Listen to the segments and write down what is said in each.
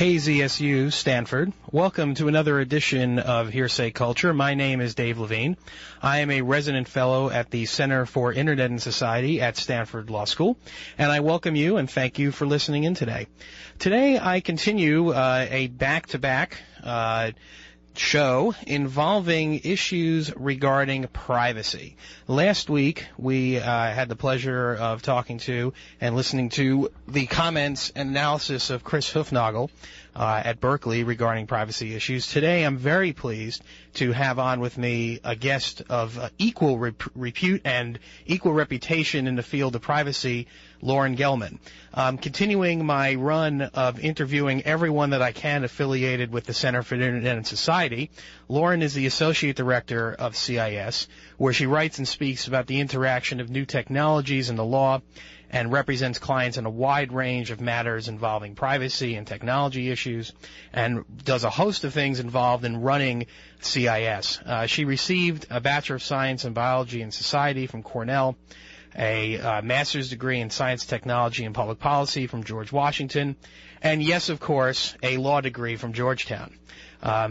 KZSU, Stanford. Welcome to another edition of Hearsay Culture. My name is Dave Levine. I am a resident fellow at the Center for Internet and Society at Stanford Law School, and I welcome you and thank you for listening in today. Today I continue a back-to-back show involving issues regarding privacy. Last week, we had the pleasure of talking to and listening to the comments and analysis of Chris Hoofnagle at Berkeley regarding privacy issues. Today, I'm very pleased to have on with me a guest of equal repute and equal reputation in the field of privacy, Lauren Gelman. Continuing my run of interviewing everyone that I can affiliated with the Center for Internet and Society, Lauren is the Associate Director of CIS, where she writes and speaks about the interaction of new technologies in the law and represents clients in a wide range of matters involving privacy and technology issues, and does a host of things involved in running CIS. She received a Bachelor of Science in Biology and Society from Cornell, a master's degree in science, technology, and public policy from George Washington, and yes, of course, a law degree from Georgetown.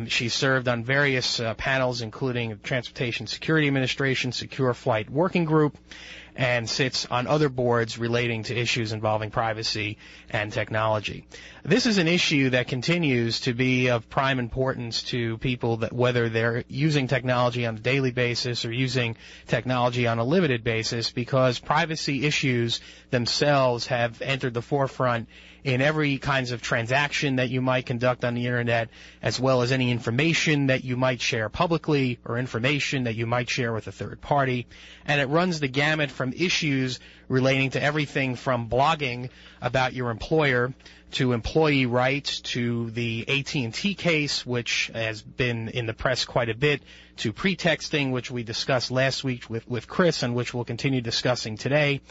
She served on various panels, including Transportation Security Administration, Secure Flight Working Group, and sits on other boards relating to issues involving privacy and technology. This is an issue that continues to be of prime importance to people, that whether they're using technology on a daily basis or using technology on a limited basis, because privacy issues themselves have entered the forefront in every kinds of transaction that you might conduct on the internet, as well as any information that you might share publicly or information that you might share with a third party. And it runs the gamut from issues relating to everything from blogging about your employer to employee rights to the AT&T case, which has been in the press quite a bit, to pretexting, which we discussed last week with Chris and which we'll continue discussing today.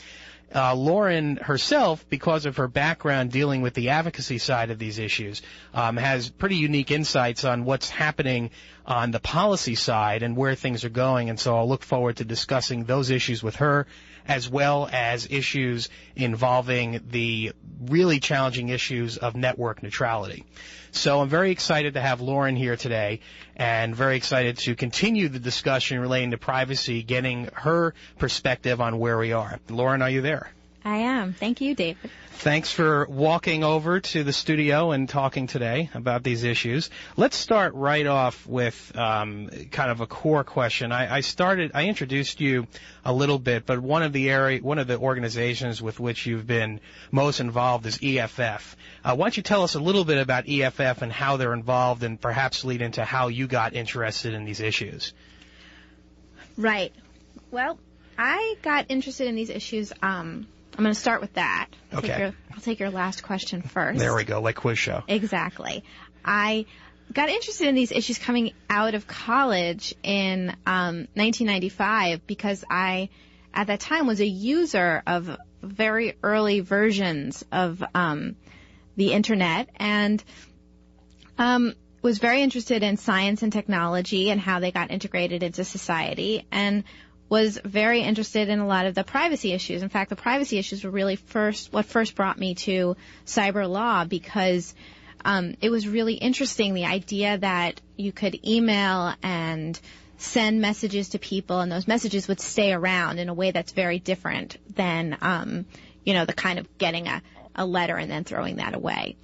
Lauren herself, because of her background dealing with the advocacy side of these issues, has pretty unique insights on what's happening on the policy side and where things are going, and so I'll look forward to discussing those issues with her, as well as issues involving the really challenging issues of network neutrality. So I'm very excited to have Lauren here today, and very excited to continue the discussion relating to privacy, getting her perspective on where we are. Lauren, are you there? I am. Thank you, David. Thanks for walking over to the studio and talking today about these issues. Let's start right off with kind of a core question. I introduced you a little bit, but one of the organizations with which you've been most involved is EFF. Why don't you tell us a little bit about EFF and how they're involved, and perhaps lead into how you got interested in these issues? Right. Well, I got interested in these issues. I'm going to start with that. Okay. I'll take your last question first. There we go, like quiz show. Exactly. I got interested in these issues coming out of college in 1995 because I, at that time, was a user of very early versions of the Internet, and was very interested in science and technology and how they got integrated into society, and was very interested in a lot of the privacy issues. In fact, the privacy issues were really what first brought me to cyber law, because it was really interesting, the idea that you could email and send messages to people, and those messages would stay around in a way that's very different than, the kind of getting a letter and then throwing that away.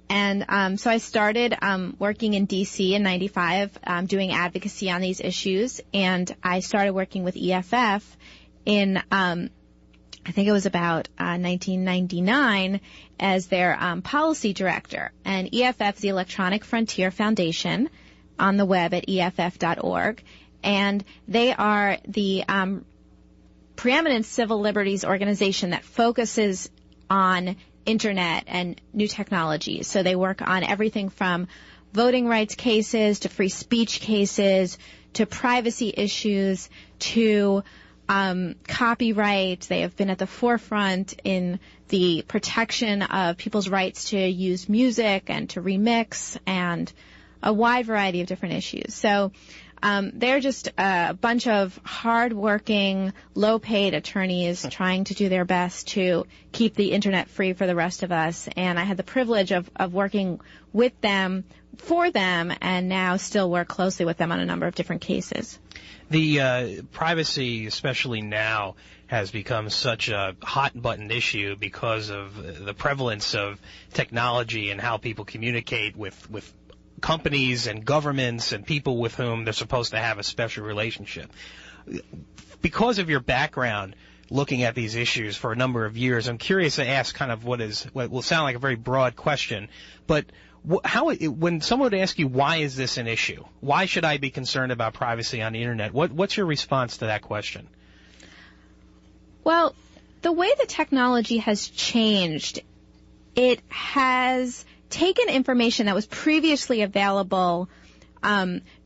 And so I started working in D.C. in 95, doing advocacy on these issues, and I started working with EFF in, I think it was about 1999, as their policy director. And EFF is the Electronic Frontier Foundation on the web at EFF.org, and they are the preeminent civil liberties organization that focuses on Internet and new technologies. So they work on everything from voting rights cases to free speech cases to privacy issues to copyright. They have been at the forefront in the protection of people's rights to use music and to remix, and a wide variety of different issues. So They're just a bunch of hard-working, low-paid attorneys trying to do their best to keep the Internet free for the rest of us. And I had the privilege of working with them, for them, and now still work closely with them on a number of different cases. The privacy, especially now, has become such a hot-button issue because of the prevalence of technology and how people communicate with companies and governments and people with whom they're supposed to have a special relationship. Because of your background looking at these issues for a number of years, I'm curious to ask kind of what will sound like a very broad question, but when someone would ask you, why is this an issue? Why should I be concerned about privacy on the Internet? What's your response to that question? Well, the way the technology has changed, it has taken information that was previously available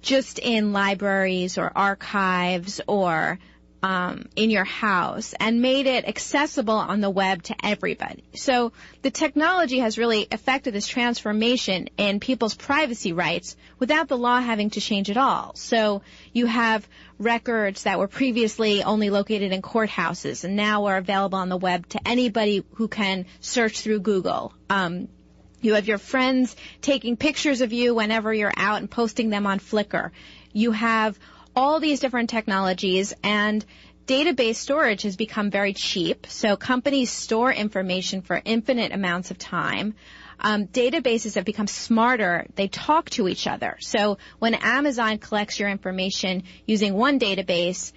just in libraries or archives or in your house and made it accessible on the web to everybody. So the technology has really affected this transformation in people's privacy rights without the law having to change at all. So you have records that were previously only located in courthouses and now are available on the web to anybody who can search through Google. You have your friends taking pictures of you whenever you're out and posting them on Flickr. You have all these different technologies, and database storage has become very cheap. So companies store information for infinite amounts of time. Databases have become smarter. They talk to each other. So when Amazon collects your information using one database,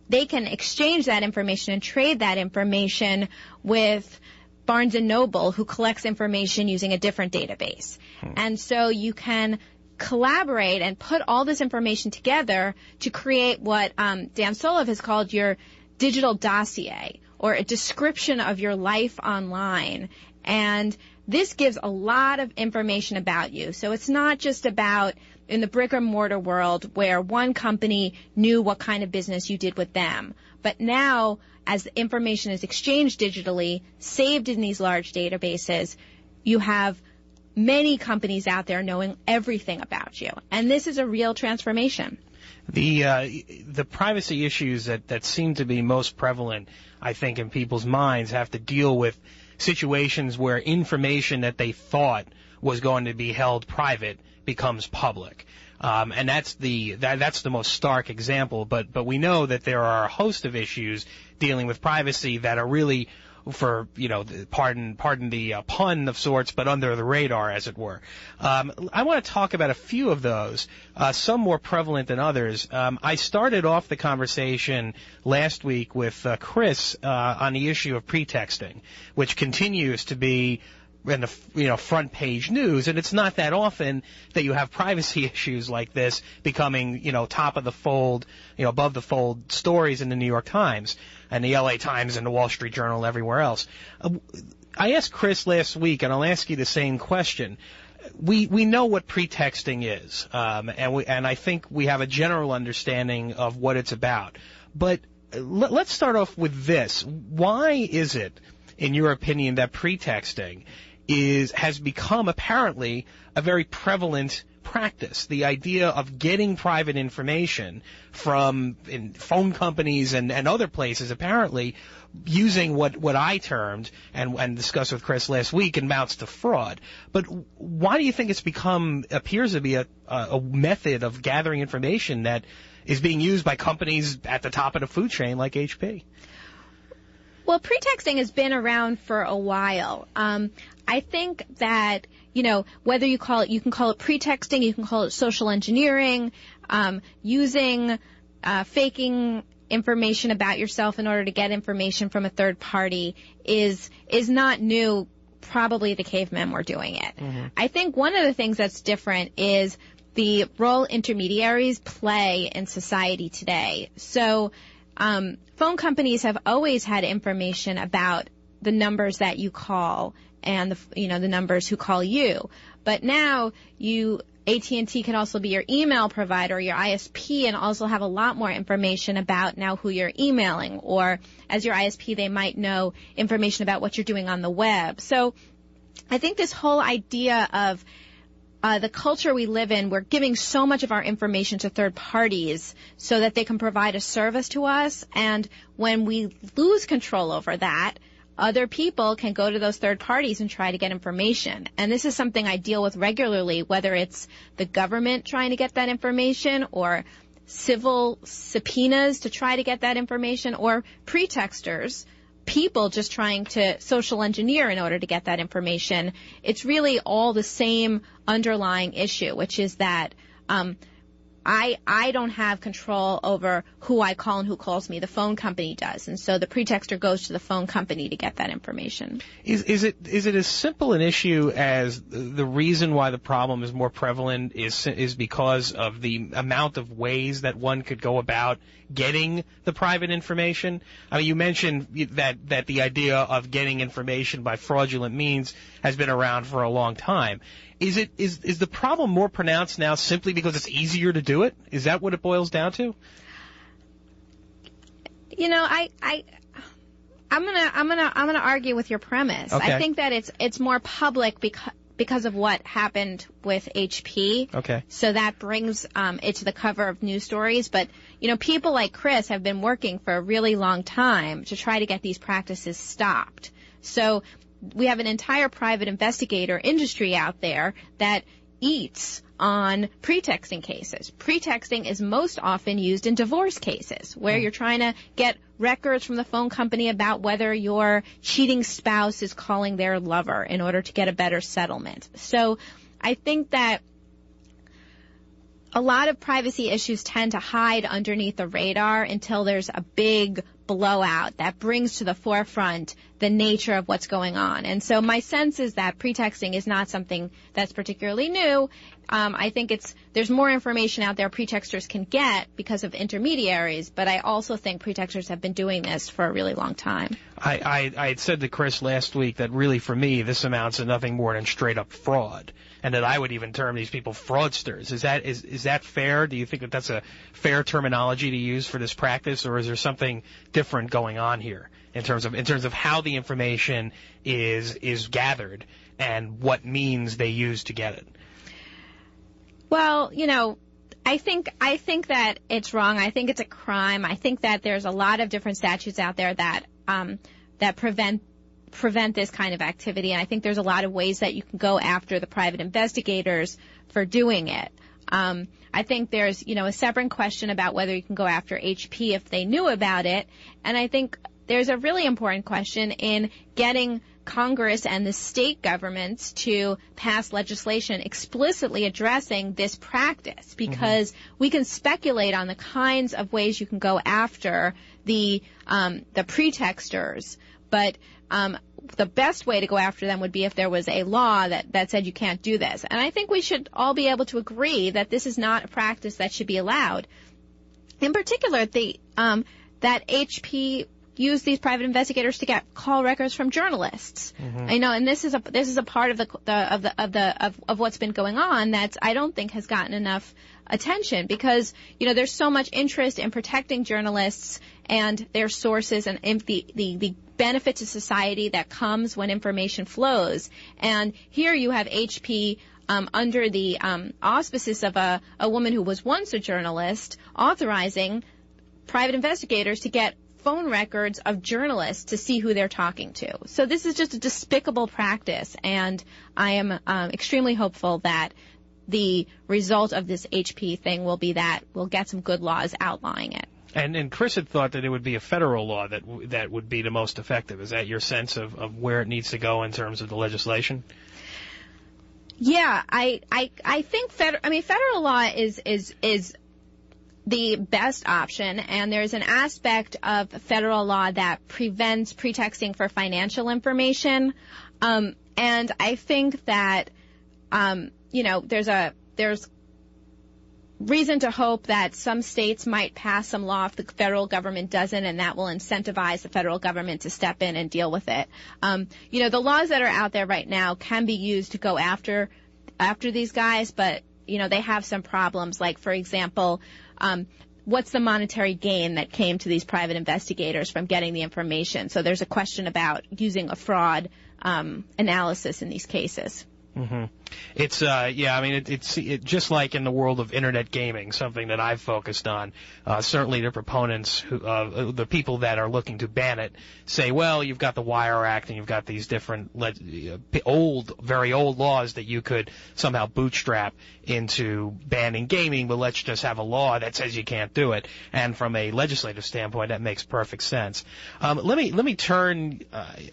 they can exchange that information and trade that information with Barnes & Noble, who collects information using a different database. And so you can collaborate and put all this information together to create what Dan Solove has called your digital dossier, or a description of your life online. And this gives a lot of information about you. So it's not just about in the brick and mortar world where one company knew what kind of business you did with them. But now, as the information is exchanged digitally, saved in these large databases, you have many companies out there knowing everything about you. And this is a real transformation. The privacy issues that seem to be most prevalent, I think, in people's minds have to deal with situations where information that they thought was going to be held private becomes public. And that's the most stark example, but we know that there are a host of issues dealing with privacy that are really, for, pardon the pun of sorts, but under the radar, as it were. I want to talk about a few of those, some more prevalent than others. I started off the conversation last week with Chris on the issue of pretexting, which continues to be in the front page news, and it's not that often that you have privacy issues like this becoming top of the fold, above the fold stories in the New York Times and the LA Times and the Wall Street Journal and everywhere else. I asked Chris last week, and I'll ask you the same question. We know what pretexting is, and I think we have a general understanding of what it's about. But let's start off with this. Why is it, in your opinion, that pretexting has become apparently a very prevalent practice? The idea of getting private information from phone companies and other places, apparently using what I termed and discussed with Chris last week, amounts to fraud. But why do you think appears to be a method of gathering information that is being used by companies at the top of the food chain like HP? Well, pretexting has been around for a while. I think that, whether you can call it pretexting, you can call it social engineering, using, faking information about yourself in order to get information from a third party is not new. Probably the cavemen were doing it. Mm-hmm. I think one of the things that's different is the role intermediaries play in society today. So, phone companies have always had information about the numbers that you call and the numbers who call you. But now AT&T can also be your email provider, your ISP, and also have a lot more information about now who you're emailing. Or as your ISP, they might know information about what you're doing on the web. So I think this whole idea of the culture we live in, we're giving so much of our information to third parties so that they can provide a service to us. And when we lose control over that, other people can go to those third parties and try to get information. And this is something I deal with regularly, whether it's the government trying to get that information or civil subpoenas to try to get that information or pretexters, people just trying to social engineer in order to get that information. It's really all the same underlying issue, which is that I don't have control over who I call and who calls me. The phone company does. And so the pretexter goes to the phone company to get that information. Is it as simple an issue as the reason why the problem is more prevalent is because of the amount of ways that one could go about getting the private information? I mean, you mentioned that the idea of getting information by fraudulent means has been around for a long time. Is the problem more pronounced now simply because it's easier to do it? Is that what it boils down to? You know, I'm gonna argue with your premise. Okay. I think that it's more public because of what happened with HP. Okay. So that brings it to the cover of news stories. But you know, people like Chris have been working for a really long time to try to get these practices stopped. So we have an entire private investigator industry out there that eats on pretexting cases. Pretexting is most often used in divorce cases where you're trying to get records from the phone company about whether your cheating spouse is calling their lover in order to get a better settlement. So I think that a lot of privacy issues tend to hide underneath the radar until there's a big blowout that brings to the forefront the nature of what's going on. And so my sense is that pretexting is not something that's particularly new. I think there's more information out there pretexters can get because of intermediaries, but I also think pretexters have been doing this for a really long time. I had said to Chris last week that really for me this amounts to nothing more than straight up fraud, and that I would even term these people fraudsters. Is that fair? Do you think that that's a fair terminology to use for this practice, or is there something different going on here in terms of how the information is gathered and what means they use to get it? Well, you know, I think that it's wrong. I think it's a crime. I think that there's a lot of different statutes out there that prevent this kind of activity, and I think there's a lot of ways that you can go after the private investigators for doing it. I think there's, you know, a separate question about whether you can go after HP if they knew about it, and I think there's a really important question in getting Congress and the state governments to pass legislation explicitly addressing this practice, because we can speculate on the kinds of ways you can go after the pretexters, but the best way to go after them would be if there was a law that said you can't do this. And I think we should all be able to agree that this is not a practice that should be allowed. In particular, that HP use these private investigators to get call records from journalists. I know, and this is a part of what's been going on that I don't think has gotten enough attention, because you know there's so much interest in protecting journalists and their sources and the benefit to society that comes when information flows. And here you have HP under the auspices of a woman who was once a journalist authorizing private investigators to get phone records of journalists to see who they're talking to. So this is just a despicable practice, and I am extremely hopeful that the result of this HP thing will be that we'll get some good laws outlining it. And Chris had thought that it would be a federal law that would be the most effective. Is that your sense of where it needs to go in terms of the legislation? Yeah, I think federal law is the best option, and there's an aspect of federal law that prevents pretexting for financial information, and I think that there's reason to hope that some states might pass some law if the federal government doesn't, and that will incentivize the federal government to step in and deal with it. The laws that are out there right now can be used to go after these guys, but they have some problems, like, for example, what's the monetary gain that came to these private investigators from getting the information? So there's a question about using a fraud analysis in these cases. It's yeah, I mean it's just like in the world of internet gaming, something that I've focused on. Certainly the proponents the people that are looking to ban it say, well, you've got the Wire Act and you've got these different very old laws that you could somehow bootstrap into banning gaming, but let's just have a law that says you can't do it. And from a legislative standpoint, that makes perfect sense. Let me turn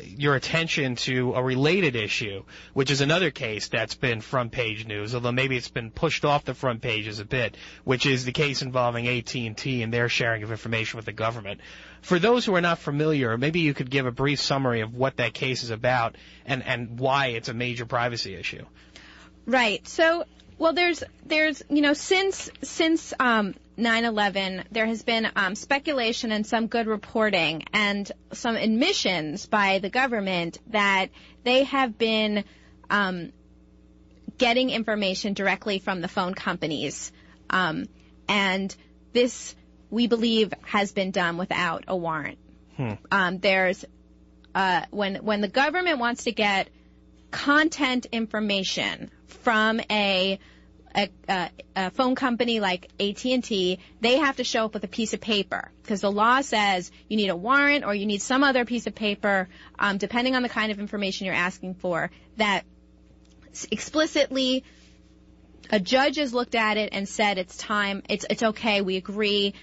your attention to a related issue, which is another case that's been front page news, although maybe it's been pushed off the front pages a bit, which is the case involving AT&T and their sharing of information with the government. For those who are not familiar, maybe you could give a brief summary of what that case is about and why it's a major privacy issue. Right. So, well, there's since 9/11, there has been speculation and some good reporting and some admissions by the government that they have been getting information directly from the phone companies, and this, we believe, has been done without a warrant. There's when the government wants to get content information from a phone company like AT&T, they have to show up with a piece of paper because the law says you need a warrant or you need some other piece of paper, depending on the kind of information you're asking for, that explicitly a judge has looked at it and said it's time, it's okay, we agree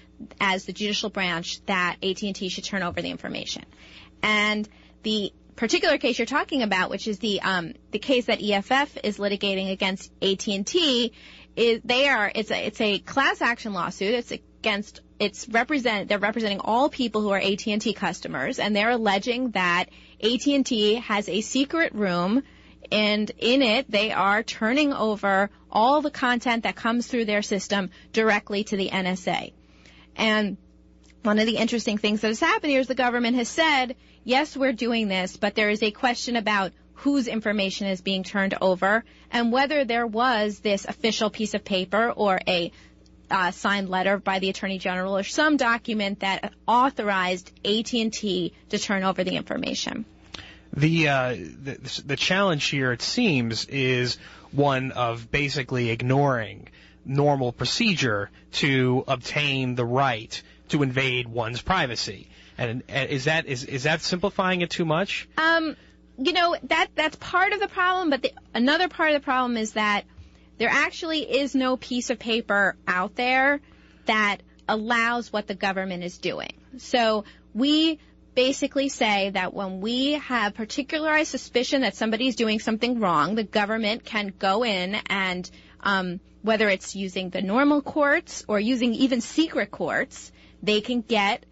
as the judicial branch that AT&T should turn over the information. And the particular case you're talking about, which is the case that EFF is litigating against AT&T, it's a class action lawsuit. They're representing all people who are AT&T customers, and they're alleging that AT&T has a secret room, and in it they are turning over all the content that comes through their system directly to the NSA. And one of the interesting things that has happened here is the government has said, yes, we're doing this, but there is a question about whose information is being turned over and whether there was this official piece of paper or a signed letter by the Attorney General or some document that authorized AT&T to turn over the information. The challenge here, it seems, is one of basically ignoring normal procedure to obtain the right to invade one's privacy. And is that simplifying it too much? That's part of the problem, but another part of the problem is that there actually is no piece of paper out there that allows what the government is doing. So we basically say that when we have particularized suspicion that somebody's doing something wrong, the government can go in and, whether it's using the normal courts or using even secret courts, they can get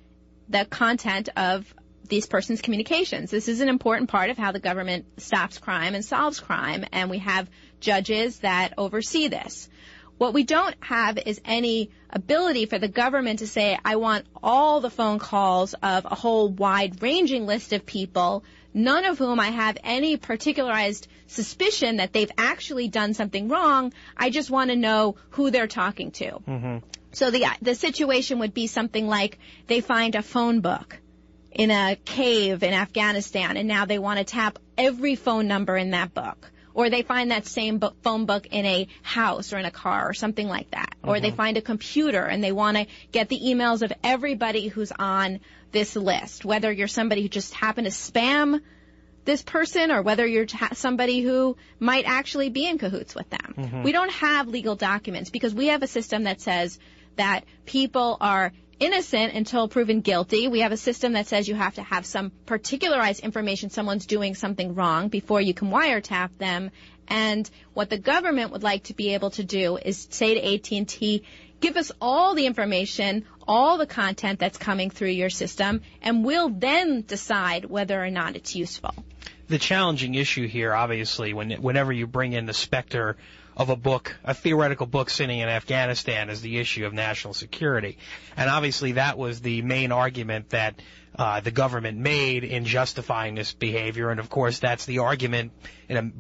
the content of this person's communications. This is an important part of how the government stops crime and solves crime, and we have judges that oversee this. What we don't have is any ability for the government to say, I want all the phone calls of a whole wide-ranging list of people, none of whom I have any particularized suspicion that they've actually done something wrong. I just want to know who they're talking to. Mm-hmm. So the situation would be something like they find a phone book in a cave in Afghanistan, and now they want to tap every phone number in that book. Or they find that same phone book in a house or in a car or something like that. Mm-hmm. Or they find a computer and they want to get the emails of everybody who's on this list, whether you're somebody who just happened to spam this person or whether you're somebody who might actually be in cahoots with them. Mm-hmm. We don't have legal documents because we have a system that says that people are innocent until proven guilty. We have a system that says you have to have some particularized information, someone's doing something wrong before you can wiretap them. And what the government would like to be able to do is say to AT&T, give us all the information, all the content that's coming through your system, and we'll then decide whether or not it's useful. The challenging issue here, obviously, whenever you bring in the specter of a theoretical book sitting in Afghanistan as the issue of national security. And obviously that was the main argument that the government made in justifying this behavior, and of course that's the argument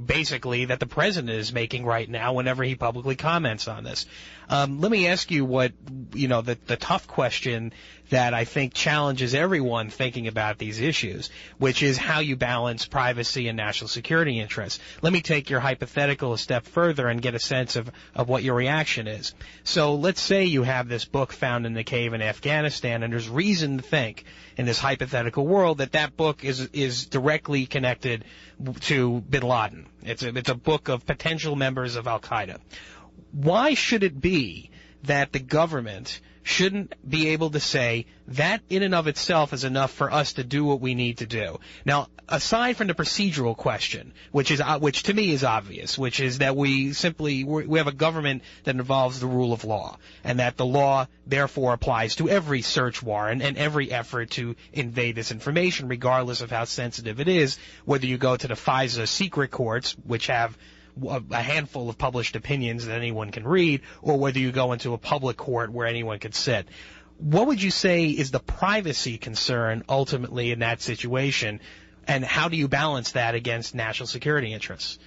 basically that the president is making right now whenever he publicly comments on this. Let me ask you the tough question that I think challenges everyone thinking about these issues, which is how you balance privacy and national security interests. Let me take your hypothetical a step further and get a sense of what your reaction is. So let's say you have this book found in the cave in Afghanistan, and there's reason to think in this hypothetical world that book is directly connected to bin Laden. It's a book of potential members of Al-Qaeda. Why should it be that the government shouldn't be able to say that in and of itself is enough for us to do what we need to do? Now, aside from the procedural question, which to me is obvious, which is that we have a government that involves the rule of law, and that the law therefore applies to every search warrant and every effort to invade this information, regardless of how sensitive it is, whether you go to the FISA secret courts, which have a handful of published opinions that anyone can read, or whether you go into a public court where anyone can sit. What would you say is the privacy concern ultimately in that situation, and how do you balance that against national security interests?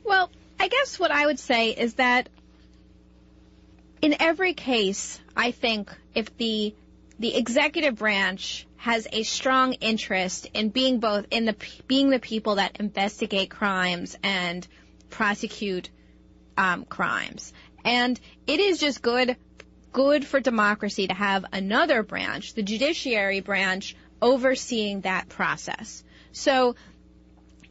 Well, I guess what I would say is that in every case, I think if the executive branch has a strong interest in being the people that investigate crimes and prosecute crimes, and it is just good for democracy to have another branch, the judiciary branch, overseeing that process. So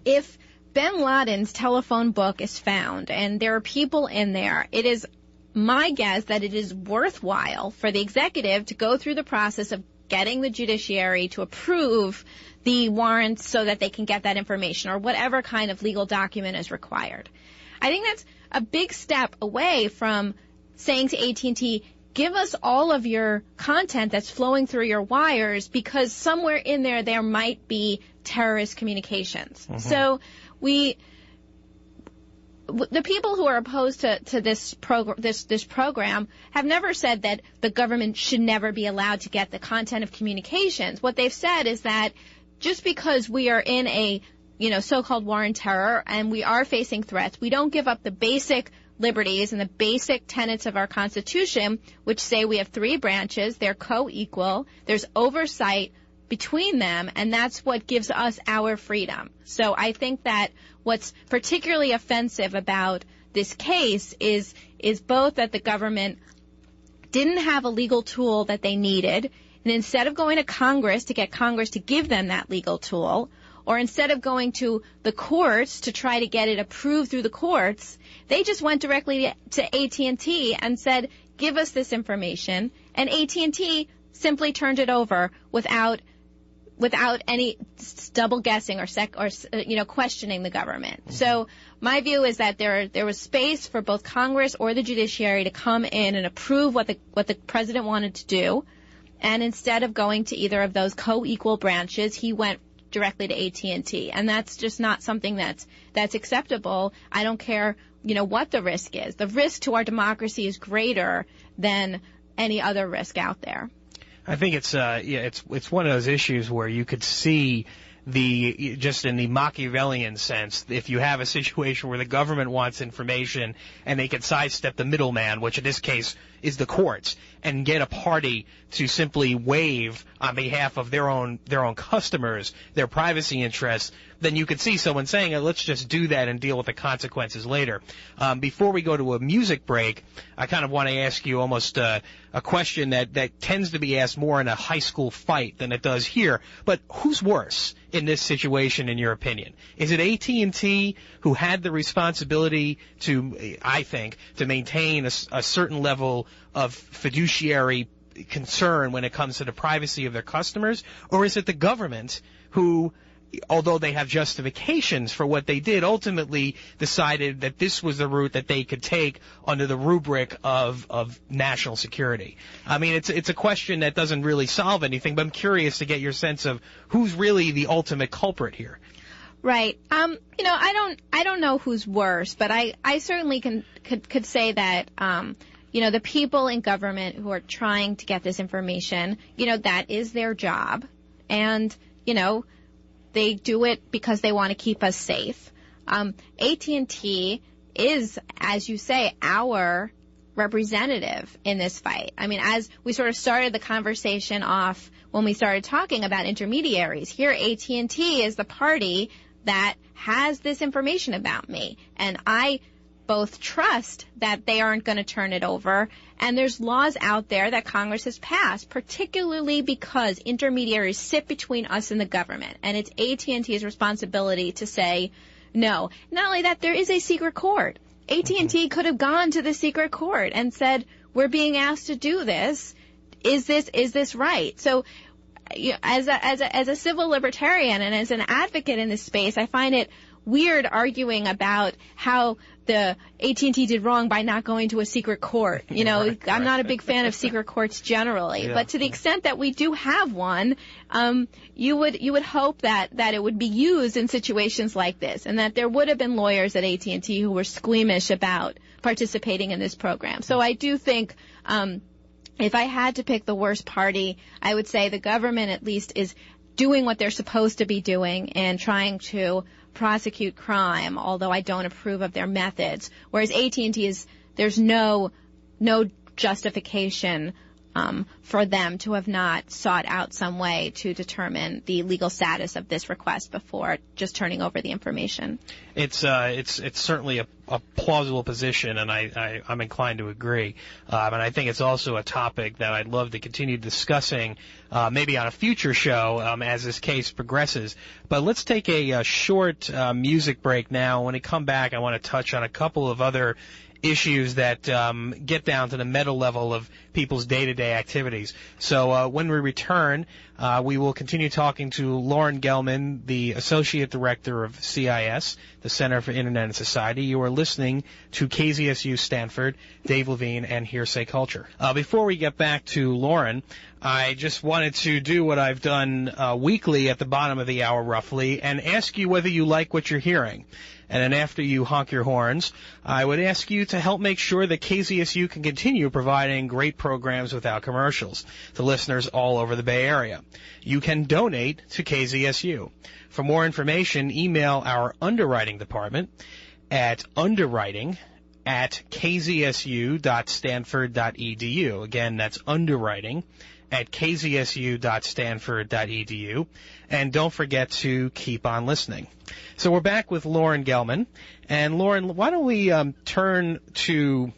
if bin Laden's telephone book is found and there are people in there, it is my guess that it is worthwhile for the executive to go through the process of getting the judiciary to approve the warrants so that they can get that information or whatever kind of legal document is required. I think that's a big step away from saying to AT&T, give us all of your content that's flowing through your wires, because somewhere in there might be terrorist communications. Mm-hmm. So the people who are opposed to this program have never said that the government should never be allowed to get the content of communications. What they've said is that just because we are in a so-called war on terror and we are facing threats, we don't give up the basic liberties and the basic tenets of our Constitution, which say we have three branches, they're co-equal, there's oversight between them, and that's what gives us our freedom. So I think that what's particularly offensive about this case is both that the government didn't have a legal tool that they needed, and instead of going to Congress to get Congress to give them that legal tool, or instead of going to the courts to try to get it approved through the courts, they just went directly to AT&T and said, give us this information, and AT&T simply turned it over without any double guessing or questioning the government. Mm-hmm. So my view is that there was space for both Congress or the judiciary to come in and approve what the president wanted to do, and instead of going to either of those co-equal branches, he went directly to AT&T, and that's just not something that's acceptable. I don't care what the risk is. The risk to our democracy is greater than any other risk out there. I think it's one of those issues where you could see just in the Machiavellian sense, if you have a situation where the government wants information and they can sidestep the middleman, which in this case is the courts, and get a party to simply waive on behalf of their own customers their privacy interests, then you could see someone saying, let's just do that and deal with the consequences later. Before we go to a music break, I kind of want to ask you almost a question that tends to be asked more in a high school fight than it does here. But who's worse in this situation, in your opinion? Is it AT&T, who had the responsibility to, I think, to maintain a certain level of fiduciary concern when it comes to the privacy of their customers? Or is it the government who, although they have justifications for what they did, ultimately decided that this was the route that they could take under the rubric of national security? I mean, it's a question that doesn't really solve anything, but I'm curious to get your sense of who's really the ultimate culprit here. Right. I don't know who's worse, but I certainly could say that, the people in government who are trying to get this information, that is their job. And, they do it because they want to keep us safe. AT&T is, as you say, our representative in this fight. I mean, as we sort of started the conversation off when we started talking about intermediaries, here AT&T is the party that has this information about me. And I both trust that they aren't going to turn it over, and there's laws out there that Congress has passed, particularly because intermediaries sit between us and the government. And it's AT&T's responsibility to say no. Not only that, there is a secret court. AT&T could have gone to the secret court and said, we're being asked to do this. Is this right? So as a civil libertarian and as an advocate in this space, I find it weird arguing about how the AT&T did wrong by not going to a secret court. I'm not a big fan of secret courts generally, but to the extent that we do have one, you would hope that it would be used in situations like this, and that there would have been lawyers at AT&T who were squeamish about participating in this program. So I do think, if I had to pick the worst party, I would say the government at least is doing what they're supposed to be doing and trying to prosecute crime, although I don't approve of their methods. Whereas AT&T there's no justification for them to have not sought out some way to determine the legal status of this request before just turning over the information. It's certainly a plausible position, and I'm inclined to agree. And I think it's also a topic that I'd love to continue discussing, maybe on a future show as this case progresses. But let's take a short music break now. When we come back, I want to touch on a couple of other issues that get down to the meta level of people's day-to-day activities. So when we return, we will continue talking to Lauren Gelman, the Associate Director of CIS, the Center for Internet and Society. You are listening to KZSU Stanford, Dave Levine, and Hearsay Culture. Before we get back to Lauren, I just wanted to do what I've done weekly at the bottom of the hour roughly and ask you whether you like what you're hearing. And then after you honk your horns, I would ask you to help make sure that KZSU can continue providing great programs without commercials to listeners all over the Bay Area. You can donate to KZSU. For more information, email our underwriting department at underwriting@kzsu.stanford.edu. Again, that's underwriting at kzsu.stanford.edu. And don't forget to keep on listening. So we're back with Lauren Gelman. And Lauren, why don't we turn to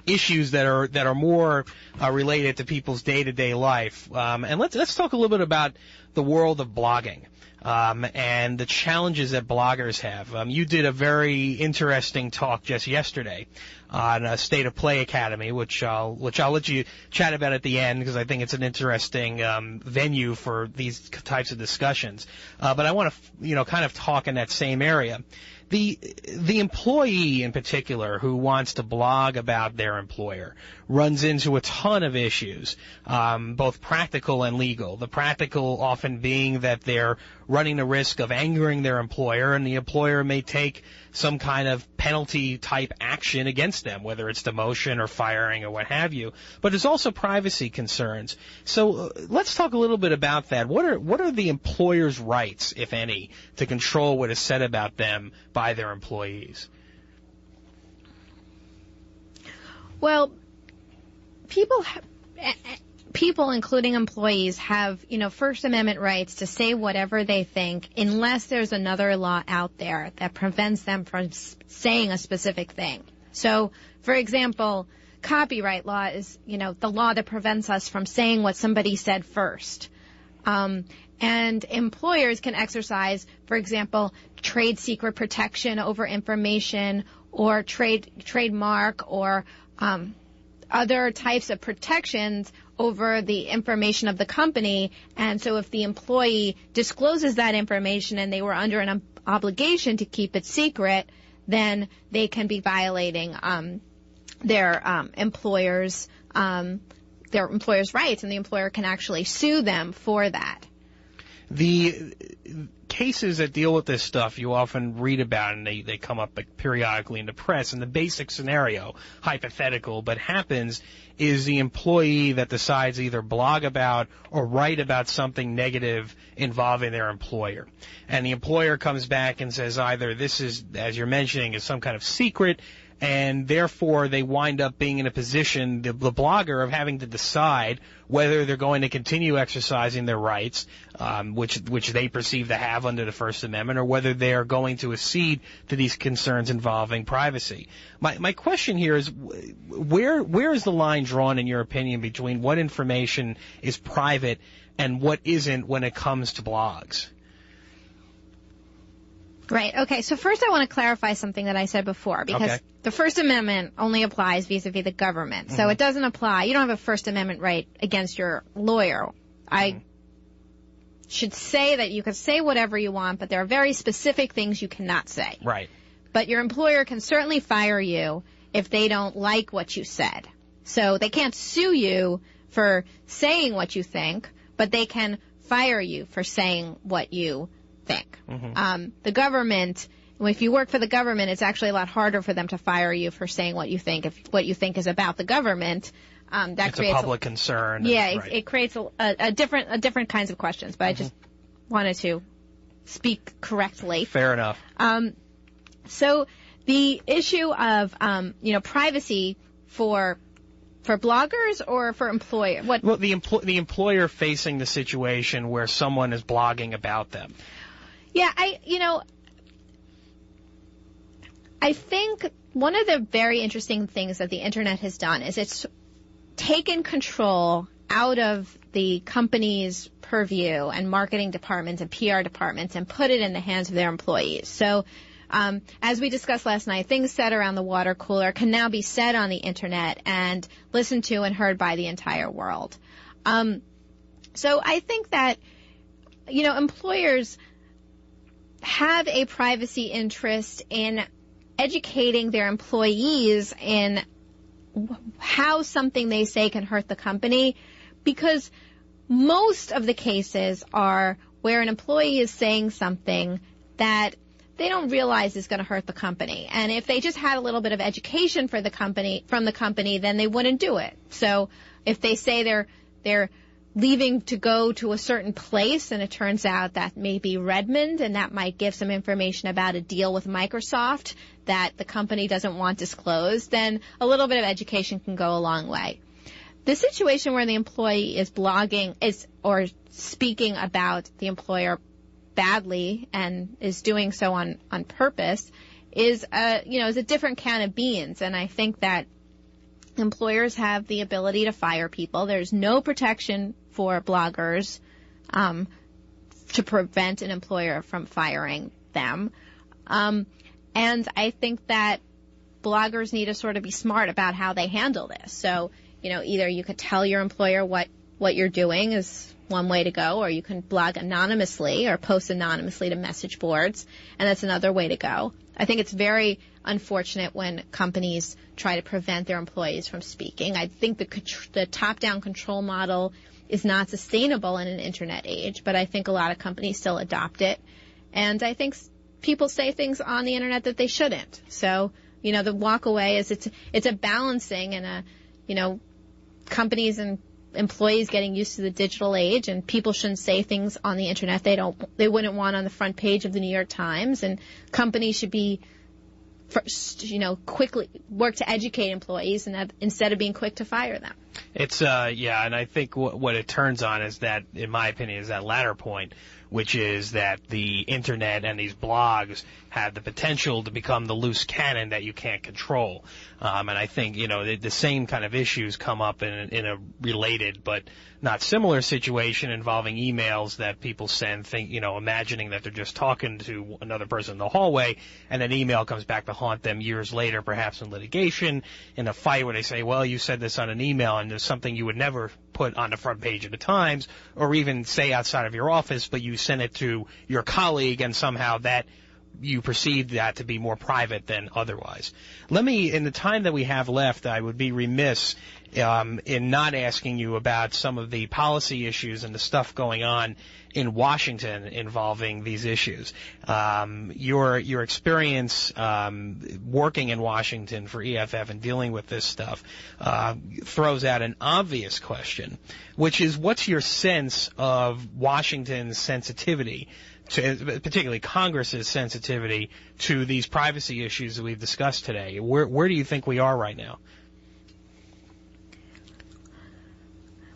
issues that are more related to people's day-to-day life. And let's talk a little bit about the world of blogging. And the challenges that bloggers have. You did a very interesting talk just yesterday on a State of Play Academy, which I'll let you chat about at the end because I think it's an interesting venue for these types of discussions. But I want to kind of talk in that same area. The employee in particular who wants to blog about their employer runs into a ton of issues, both practical and legal. The practical often being that they're running the risk of angering their employer, and the employer may take some kind of penalty-type action against them, whether it's demotion or firing or what have you. But there's also privacy concerns. So let's talk a little bit about that. What are the employer's rights, if any, to control what is said about them by their employees? Well, people, including employees, have, First Amendment rights to say whatever they think unless there's another law out there that prevents them from saying a specific thing. So, for example, copyright law is, the law that prevents us from saying what somebody said first. And employers can exercise, for example, trade secret protection over information or trademark or other types of protections over the information of the company. And so if the employee discloses that information and they were under an obligation to keep it secret, then they can be violating their employer's rights, and the employer can actually sue them for that. cases that deal with this stuff you often read about, and they come up periodically in the press, and the basic scenario, hypothetical, but happens, is the employee that decides either blog about or write about something negative involving their employer. And the employer comes back and says either this is, as you're mentioning, is some kind of secret, and therefore they wind up being in a position, the blogger, of having to decide whether they're going to continue exercising their rights, which they perceive to have under the First Amendment, or whether they are going to accede to these concerns involving privacy. My question here is, where is the line drawn, in your opinion, between what information is private and what isn't when it comes to blogs? Right. Okay. So first I want to clarify something that I said before, because the First Amendment only applies vis-a-vis the government. So it doesn't apply. You don't have a First Amendment right against your lawyer. I should say that you can say whatever you want, but there are very specific things you cannot say. Right. But your employer can certainly fire you if they don't like what you said. So they can't sue you for saying what you think, but they can fire you for saying what you think. The government, if you work for the government, it's actually a lot harder for them to fire you for saying what you think. If what you think is about the government, that it's creates a public concern. Yeah, right. it creates a different kinds of questions. But I just wanted to speak correctly. Fair enough. So the issue of privacy for bloggers or for employer? Well, the employer facing the situation where someone is blogging about them. Yeah, I think one of the very interesting things that the Internet has done is it's taken control out of the company's purview and marketing departments and PR departments and put it in the hands of their employees. So as we discussed last night, things said around the water cooler can now be said on the Internet and listened to and heard by the entire world. So I think that, employers have a privacy interest in educating their employees in how something they say can hurt the company, because most of the cases are where an employee is saying something that they don't realize is going to hurt the company. And if they just had a little bit of education from the company, then they wouldn't do it. So if they say they're leaving to go to a certain place, and it turns out that may be Redmond, and that might give some information about a deal with Microsoft that the company doesn't want disclosed, then a little bit of education can go a long way. The situation where the employee is blogging or speaking about the employer badly and is doing so on purpose is a different can of beans, and I think that employers have the ability to fire people. There's no protection for bloggers to prevent an employer from firing them. And I think that bloggers need to sort of be smart about how they handle this. So, either you could tell your employer what you're doing is one way to go, or you can blog anonymously or post anonymously to message boards, and that's another way to go. I think it's very unfortunate when companies try to prevent their employees from speaking. I think the top-down control model is not sustainable in an Internet age, but I think a lot of companies still adopt it. And I think people say things on the Internet that they shouldn't. So, the walk away is it's a balancing, and companies and employees getting used to the digital age, and people shouldn't say things on the Internet they wouldn't want on the front page of the New York Times, and companies should be quickly work to educate employees instead of being quick to fire them. It's and I think what it turns on is that, in my opinion, is that latter point, which is that the Internet and these blogs have the potential to become the loose cannon that you can't control. And I think, the same kind of issues come up in a related but not similar situation involving emails that people send, imagining that they're just talking to another person in the hallway, and an email comes back to haunt them years later, perhaps in litigation, in a fight where they say, well, you said this on an email, and there's something you would never put on the front page of the Times, or even say outside of your office, but you sent it to your colleague, and somehow that you perceive that to be more private than otherwise. In the time that we have left, I would be remiss in not asking you about some of the policy issues and the stuff going on in Washington involving these issues. Your experience working in Washington for EFF and dealing with this stuff throws out an obvious question, which is, what's your sense of Washington's sensitivity, particularly Congress's sensitivity to these privacy issues that we've discussed today? Where do you think we are right now?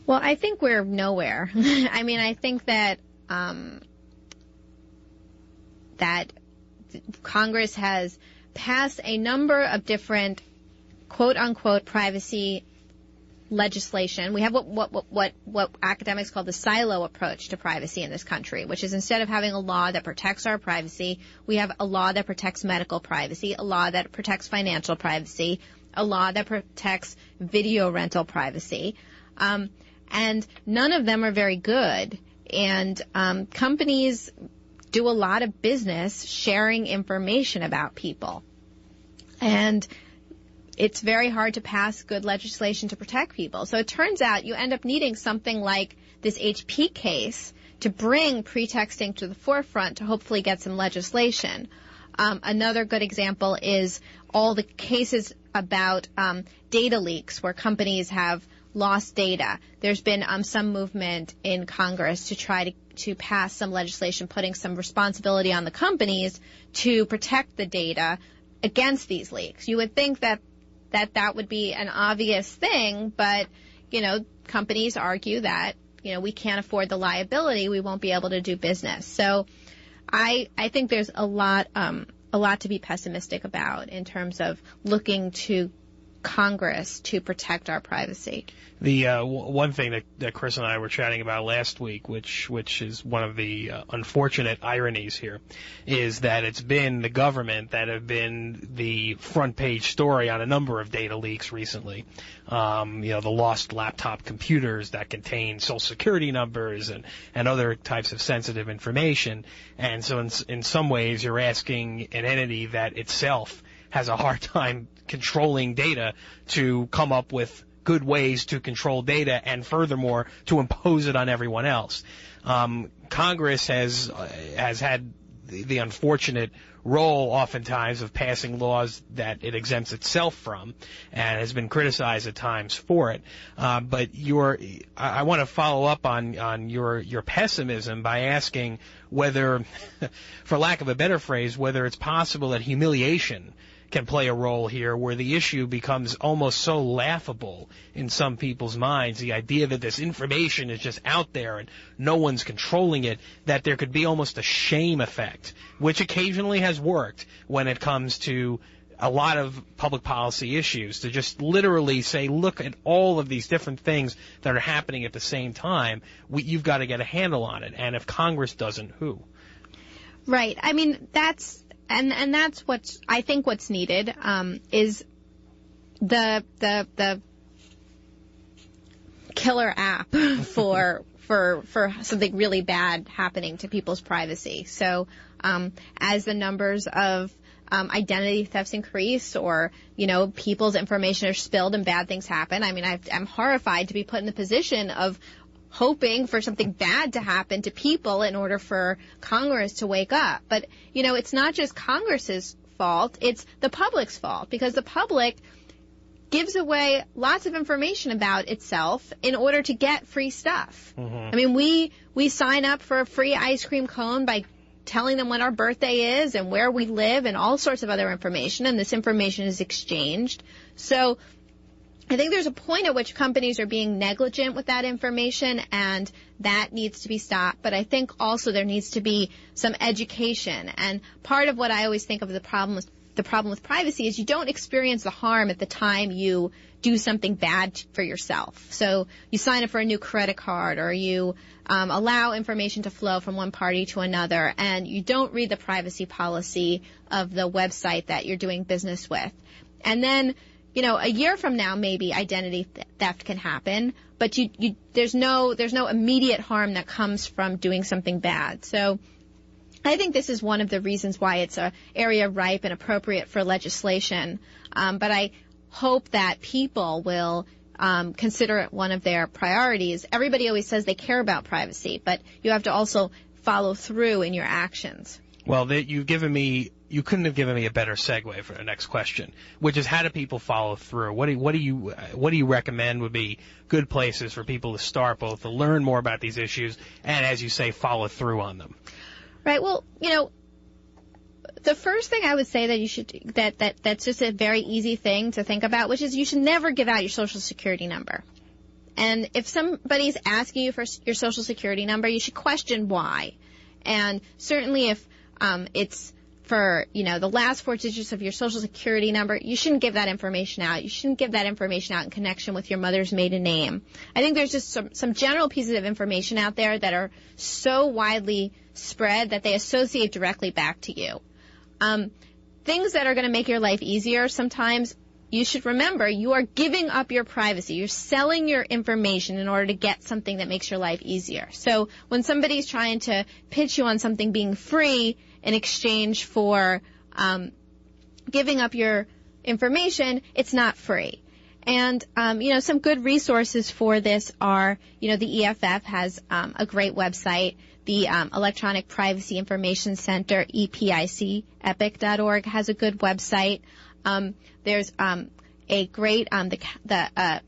Well, I think we're nowhere. I mean, I think that that Congress has passed a number of different quote-unquote privacy legislation. We have what academics call the silo approach to privacy in this country, which is, instead of having a law that protects our privacy, we have a law that protects medical privacy, a law that protects financial privacy, a law that protects video rental privacy. And none of them are very good. And companies do a lot of business sharing information about people. And it's very hard to pass good legislation to protect people. So it turns out you end up needing something like this HP case to bring pretexting to the forefront to hopefully get some legislation. Another good example is all the cases about data leaks where companies have lost data. There's been some movement in Congress to try to pass some legislation putting some responsibility on the companies to protect the data against these leaks. You would think that would be an obvious thing, but, companies argue that, we can't afford the liability, we won't be able to do business. So I think there's a lot to be pessimistic about in terms of looking to Congress to protect our privacy. The one thing that Chris and I were chatting about last week, which is one of the unfortunate ironies here, is that it's been the government that have been the front page story on a number of data leaks recently. The lost laptop computers that contain social security numbers and other types of sensitive information. And so in some ways you're asking an entity that itself has a hard time controlling data to come up with good ways to control data and furthermore to impose it on everyone else. Congress has had the unfortunate role oftentimes of passing laws that it exempts itself from and has been criticized at times for it. But I want to follow up on your pessimism by asking whether, for lack of a better phrase, whether it's possible that humiliation can play a role here, where the issue becomes almost so laughable in some people's minds, the idea that this information is just out there and no one's controlling it, that there could be almost a shame effect, which occasionally has worked when it comes to a lot of public policy issues, to just literally say, look at all of these different things that are happening at the same time. You've got to get a handle on it. And if Congress doesn't, who? Right. I mean, that's what's needed, is the killer app for something really bad happening to people's privacy. So, as the numbers of identity thefts increase, or people's information are spilled and bad things happen, I mean, I'm horrified to be put in the position of hoping for something bad to happen to people in order for Congress to wake up. But, it's not just Congress's fault, it's the public's fault, because the public gives away lots of information about itself in order to get free stuff. Mm-hmm. I mean, we sign up for a free ice cream cone by telling them when our birthday is and where we live and all sorts of other information, and this information is exchanged. So I think there's a point at which companies are being negligent with that information, and that needs to be stopped. But I think also there needs to be some education. And part of what I always think of the problem with privacy is you don't experience the harm at the time you do something bad for yourself. So you sign up for a new credit card, or you allow information to flow from one party to another, and you don't read the privacy policy of the website that you're doing business with. And then a year from now, maybe identity theft can happen, but there's no immediate harm that comes from doing something bad. So I think this is one of the reasons why it's an area ripe and appropriate for legislation. But I hope that people will consider it one of their priorities. Everybody always says they care about privacy, but you have to also follow through in your actions. Well, you couldn't have given me a better segue for the next question, which is how do people follow through? What do you recommend would be good places for people to start, both to learn more about these issues and, as you say, follow through on them? Right. Well, the first thing I would say that you should that's just a very easy thing to think about, which is you should never give out your Social Security number. And if somebody's asking you for your Social Security number, you should question why. And certainly if it's for, the last 4 digits of your Social Security number, you shouldn't give that information out. You shouldn't give that information out in connection with your mother's maiden name. I think there's just some general pieces of information out there that are so widely spread that they associate directly back to you. Things that are going to make your life easier, sometimes you should remember you are giving up your privacy. You're selling your information in order to get something that makes your life easier. So when somebody's trying to pitch you on something being free in exchange for giving up your information, it's not free. And, some good resources for this are, the EFF has a great website. The Electronic Privacy Information Center, EPIC.org, has a good website. There's a great the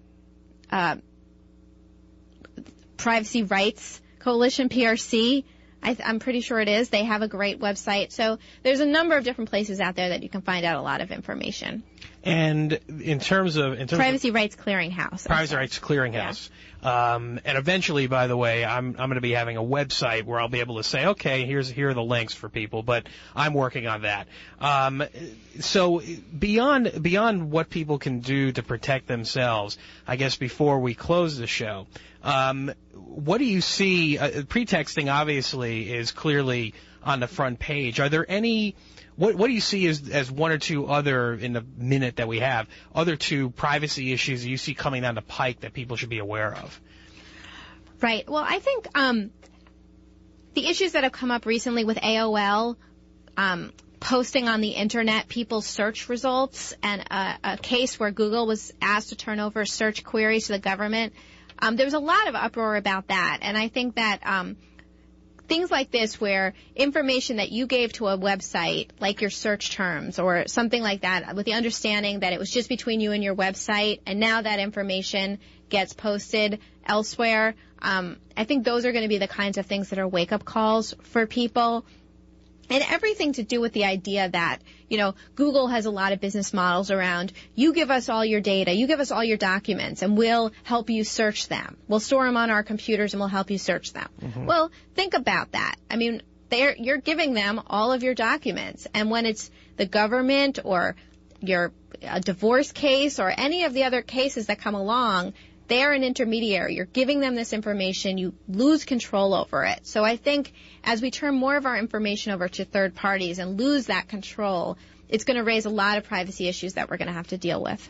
Privacy Rights Coalition, PRC. I'm pretty sure it is. They have a great website. So there's a number of different places out there that you can find out a lot of information. And in terms of Privacy Rights Clearinghouse. Privacy Rights Clearinghouse. Yeah. And eventually, by the way, I'm going to be having a website where I'll be able to say, okay, here are the links for people, but I'm working on that. So beyond what people can do to protect themselves, I guess before we close the show, what do you see? Pretexting obviously is clearly on the front page. Are there any? What do you see as one or two other, in the minute that we have, other two privacy issues that you see coming down the pike that people should be aware of? Right. Well, I think the issues that have come up recently with AOL, posting on the Internet people's search results, and a case where Google was asked to turn over search queries to the government, there was a lot of uproar about that. And I think that things like this, where information that you gave to a website, like your search terms or something like that, with the understanding that it was just between you and your website, and now that information gets posted elsewhere, I think those are going to be the kinds of things that are wake-up calls for people. And everything to do with the idea that, Google has a lot of business models around, you give us all your data, you give us all your documents, and we'll help you search them. We'll store them on our computers and we'll help you search them. Mm-hmm. Well, think about that. I mean, you're giving them all of your documents. And when it's the government or a divorce case or any of the other cases that come along, they're an intermediary. You're giving them this information. You lose control over it. So I think as we turn more of our information over to third parties and lose that control, it's going to raise a lot of privacy issues that we're going to have to deal with.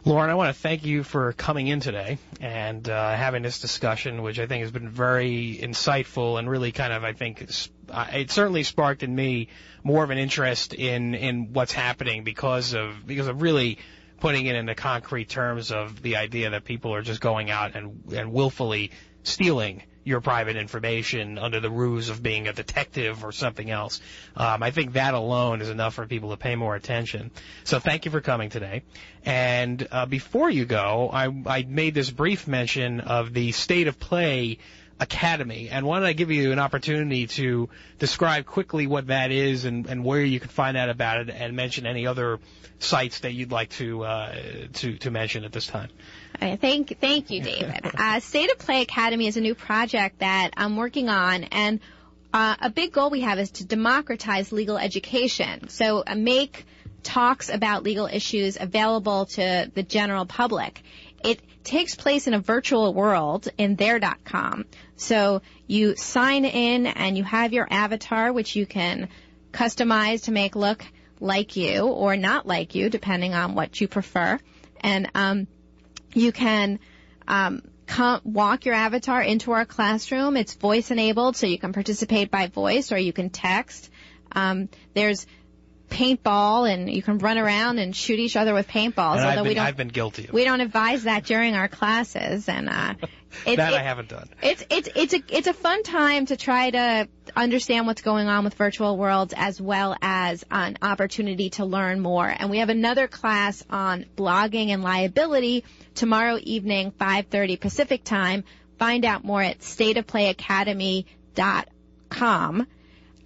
Lauren, I want to thank you for coming in today and having this discussion, which I think has been very insightful and really kind of, I think, it certainly sparked in me more of an interest in what's happening because of really putting it into concrete terms of the idea that people are just going out and willfully stealing your private information under the ruse of being a detective or something else. I think that alone is enough for people to pay more attention. So thank you for coming today. And before you go, I made this brief mention of the State of Play Academy, and why don't I give you an opportunity to describe quickly what that is and where you can find out about it, and mention any other sites that you'd like to mention at this time. Thank you, David. State of Play Academy is a new project that I'm working on, and a big goal we have is to democratize legal education. So make talks about legal issues available to the general public. It takes place in a virtual world in there.com. So you sign in and you have your avatar, which you can customize to make look like you or not like you, depending on what you prefer. And you can walk your avatar into our classroom. It's voice enabled, so you can participate by voice or you can text. There's paintball, and you can run around and shoot each other with paintballs. And I've been guilty of it. We don't advise that during our classes, and I haven't done. It's a fun time to try to understand what's going on with virtual worlds, as well as an opportunity to learn more. And we have another class on blogging and liability tomorrow evening, 5:30 Pacific time. Find out more at stateofplayacademy.com.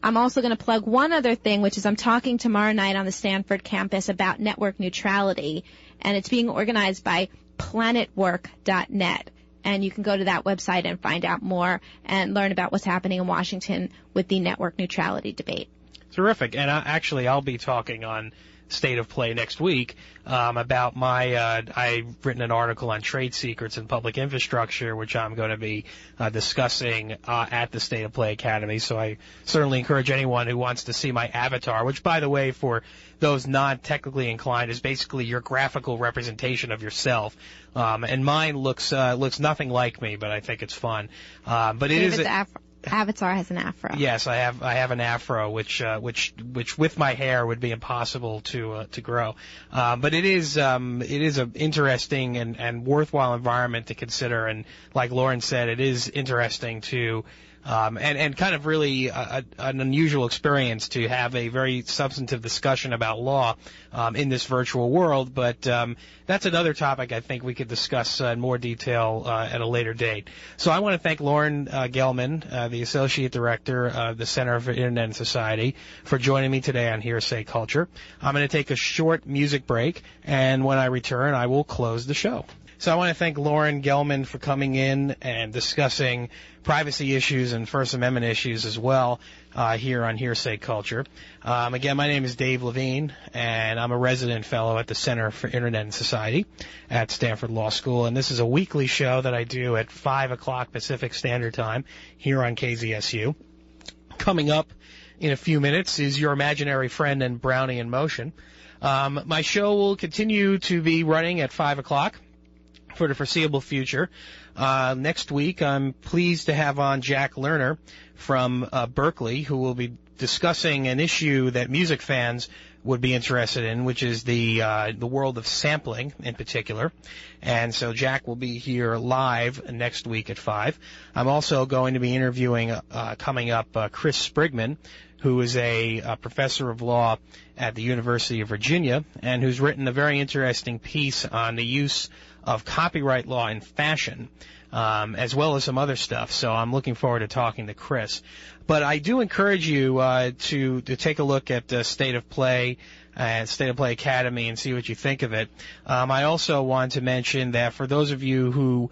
I'm also going to plug one other thing, which is I'm talking tomorrow night on the Stanford campus about network neutrality, and it's being organized by planetwork.net. And you can go to that website and find out more and learn about what's happening in Washington with the network neutrality debate. Terrific. And I'll be talking on State of Play next week about I've written an article on trade secrets in public infrastructure, which I'm going to be discussing at the State of Play Academy. So I certainly encourage anyone who wants to see my avatar, which, by the way, for those not technically inclined, is basically your graphical representation of yourself. And mine looks nothing like me, but I think it's fun. But David's avatar has an afro. Yes, I have an afro, which with my hair would be impossible to grow. But it is an interesting and worthwhile environment to consider. And like Lauren said, it is interesting to and kind of really an unusual experience to have a very substantive discussion about law in this virtual world. But that's another topic I think we could discuss in more detail at a later date. So I want to thank Lauren Gelman, the Associate Director of the Center for Internet and Society, for joining me today on Hearsay Culture. I'm going to take a short music break, and when I return, I will close the show. So I want to thank Lauren Gelman for coming in and discussing privacy issues and First Amendment issues as well here on Hearsay Culture. Again, my name is Dave Levine, and I'm a resident fellow at the Center for Internet and Society at Stanford Law School. And this is a weekly show that I do at 5 o'clock Pacific Standard Time here on KZSU. Coming up in a few minutes is your imaginary friend and Brownie in Motion. My show will continue to be running at 5 o'clock. For the foreseeable future. Next week, I'm pleased to have on Jack Lerner from Berkeley, who will be discussing an issue that music fans would be interested in, which is the world of sampling in particular. And so Jack will be here live next week at 5. I'm also going to be interviewing coming up Chris Sprigman, who is a professor of law at the University of Virginia and who's written a very interesting piece on the use of copyright law in fashion, as well as some other stuff. So I'm looking forward to talking to Chris. But I do encourage you to take a look at State of Play and State of Play Academy and see what you think of it. I also want to mention that for those of you who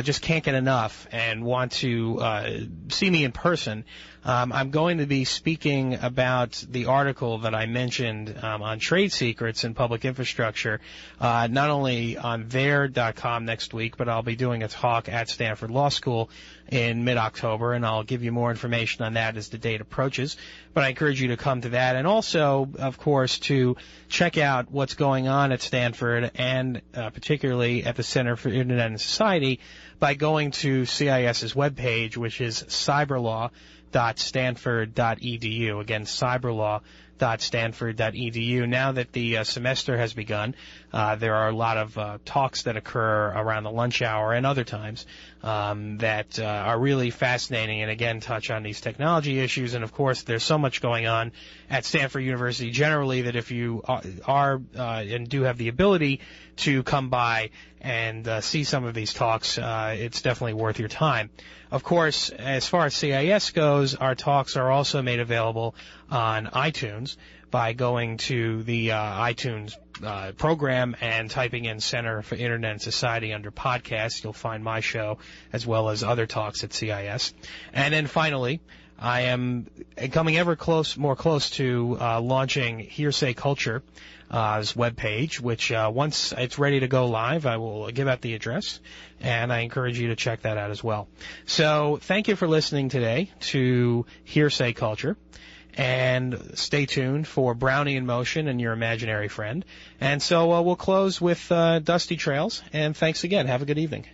just can't get enough and want to see me in person, I'm going to be speaking about the article that I mentioned on trade secrets in public infrastructure, not only on their.com next week, but I'll be doing a talk at Stanford Law School in mid-October, and I'll give you more information on that as the date approaches. But I encourage you to come to that, and also, of course, to check out what's going on at Stanford and particularly at the Center for Internet and Society by going to CIS's webpage, which is cyberlaw.stanford.edu. Again, cyberlaw.stanford.edu. Now that the semester has begun, there are a lot of talks that occur around the lunch hour and other times that are really fascinating and, again, touch on these technology issues. And, of course, there's so much going on at Stanford University generally that if you are and do have the ability to come by and see some of these talks, it's definitely worth your time. Of course, as far as CIS goes, our talks are also made available on iTunes by going to the iTunes program and typing in Center for Internet and Society under podcasts. You'll find my show as well as other talks at CIS. And then finally, I am coming more close to launching Hearsay Culture webpage, which once it's ready to go live, I will give out the address, and I encourage you to check that out as well. So thank you for listening today to Hearsay Culture, and stay tuned for Brownie in Motion and your imaginary friend. And so we'll close with Dusty Trails, and thanks again. Have a good evening.